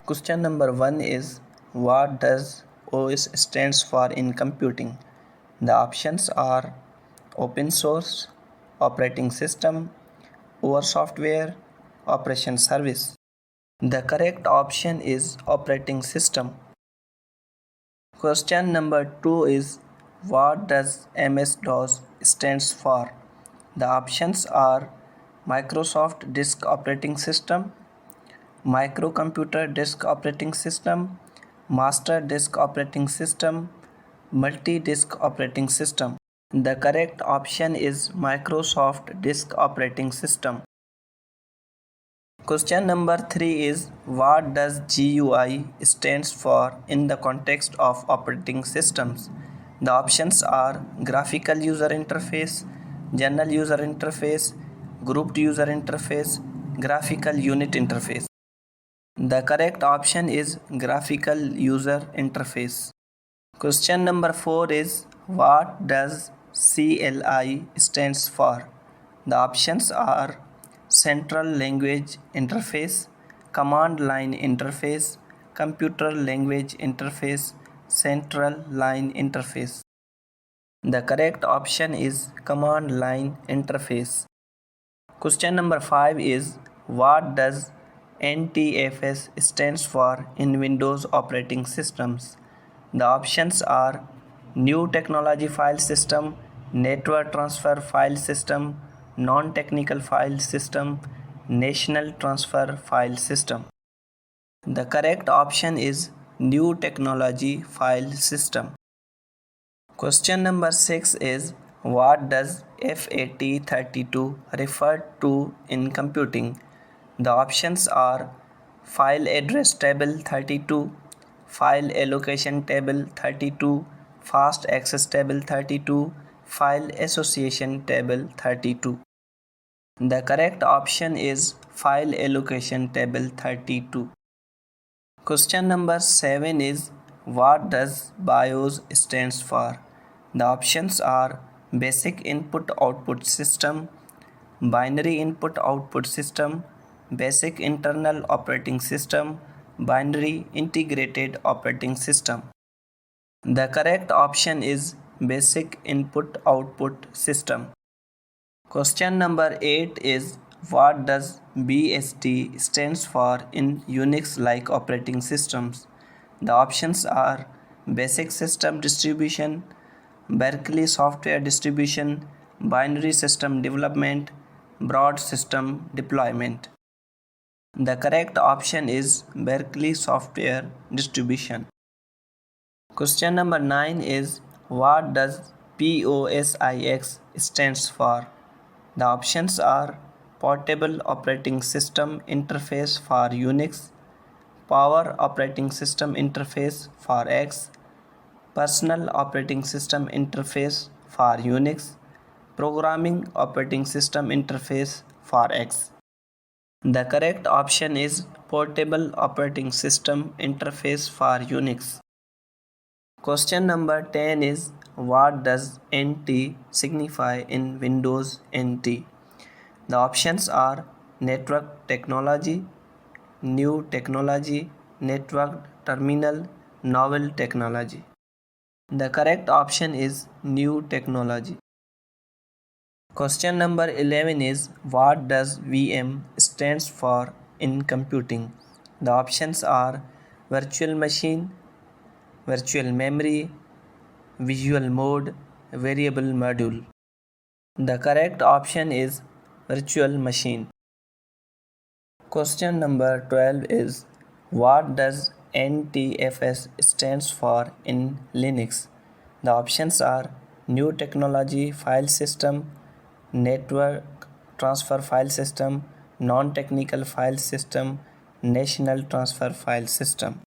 Question number 1 is, what does OS stands for in computing? The options are open source, operating system, OS software, operation service. The correct option is operating system. Question number 2 is, what does MS-DOS stands for? The options are Microsoft Disk Operating System, Microcomputer Disk Operating System, Master Disk Operating System, Multi-Disk Operating System. The correct option is Microsoft Disk Operating System. Question number 3 is, what does GUI stands for in the context of operating systems? The options are Graphical User Interface, General User Interface, Grouped User Interface, Graphical Unit Interface. The correct option is Graphical User Interface. Question number 4 is, what does CLI stands for? The options are Central Language Interface, Command Line Interface, Computer Language Interface, Central Line Interface. The correct option is Command Line Interface. Question number 5 is, what does NTFS stands for in Windows operating systems? The options are New Technology File System, Network Transfer File System, Non-Technical File System, National Transfer File System. The correct option is New Technology File System. Question number 6 is, what does FAT32 refer to in computing? The options are File Address Table 32, File Allocation Table 32, Fast Access Table 32, File Association Table 32. The correct option is File Allocation Table 32. Question number 7 is, what does BIOS stands for? The options are Basic Input-Output System, Binary Input-Output System, Basic Internal Operating System, Binary Integrated Operating System. The correct option is Basic Input-Output System. Question number 8 is, what does BSD stands for in Unix-like operating systems? The options are Basic System Distribution, Berkeley Software Distribution, Binary System Development, Broad System Deployment. The correct option is Berkeley Software Distribution. Question number 9 is, what does POSIX stands for? The options are Portable Operating System Interface for Unix, Power Operating System Interface for X, Personal Operating System Interface for Unix, Programming Operating System Interface for X. The correct option is Portable Operating System Interface for Unix. Question number 10 is, what does NT signify in Windows NT? The options are Network Technology, New Technology, Network Terminal, Novel Technology. The correct option is New Technology. Question number 11 is, what does VM stands for in computing? The options are Virtual Machine, Virtual Memory, Visual Mode, Variable Module. The correct option is Virtual Machine. Question number 12 is, what does NTFS stands for in Linux? The options are New Technology File System, Network Transfer File System, Non-Technical File System, National Transfer File System.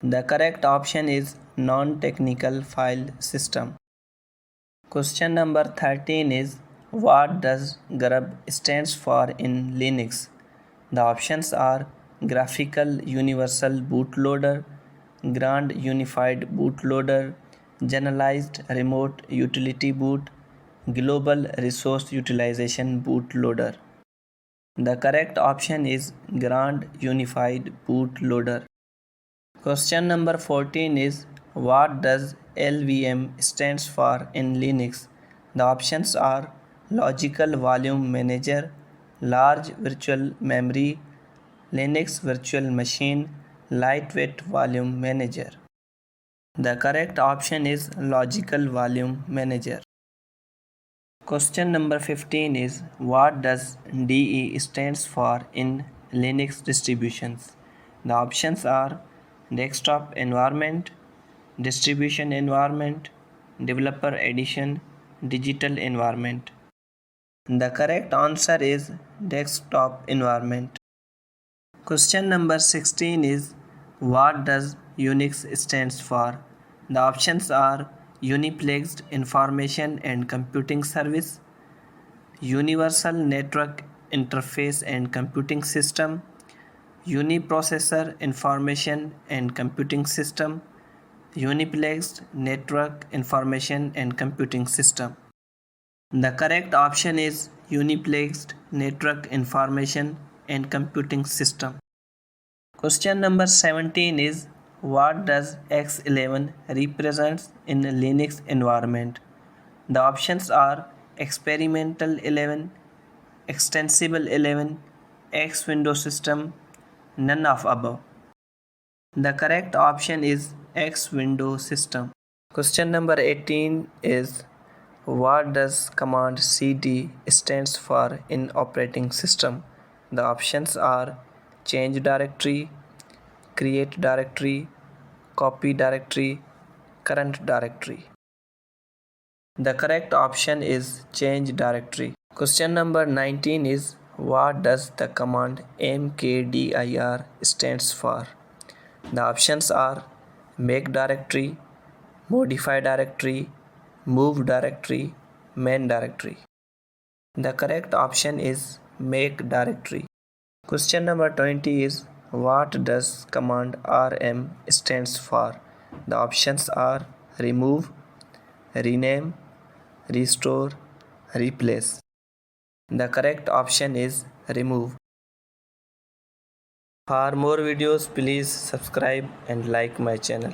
The correct option is Non-Technical File System. Question number 13 is, what does GRUB stands for in Linux? The options are Graphical Universal Bootloader, Grand Unified Bootloader, Generalized Remote Utility Boot, Global Resource Utilization Bootloader. The correct option is Grand Unified Bootloader. Question number 14 is what does LVM stands for in Linux? The options are Logical Volume Manager, Large Virtual Memory, Linux Virtual Machine, Lightweight Volume Manager. The correct option is Logical Volume Manager. Question number 15 is what does DE stands for in Linux distributions? The options are desktop environment, distribution environment, developer edition, digital environment. The correct answer is desktop environment. Question number 16 is what does Unix stands for? The options are Uniplexed Information and Computing Service, Universal Network Interface and Computing System, Uniprocessor Information and Computing System, Uniplexed Network Information and Computing System. The correct option is Uniplexed Network Information and Computing System. Question number 17 is what does X11 represents in a Linux environment? The options are Experimental 11, Extensible 11, X Window System, none of above. The correct option is X Window System. Question number 18 is what does command cd stands for in operating system? The options are change directory, create directory, copy directory, current directory. The correct option is change directory. Question number 19 is what does the command mkdir stands for? The options are make directory, modify directory, move directory, main directory. The correct option is make directory. Question number 20 is what does command rm stands for? The options are remove, rename, restore, replace. The correct option is remove. For more videos, please subscribe and like my channel.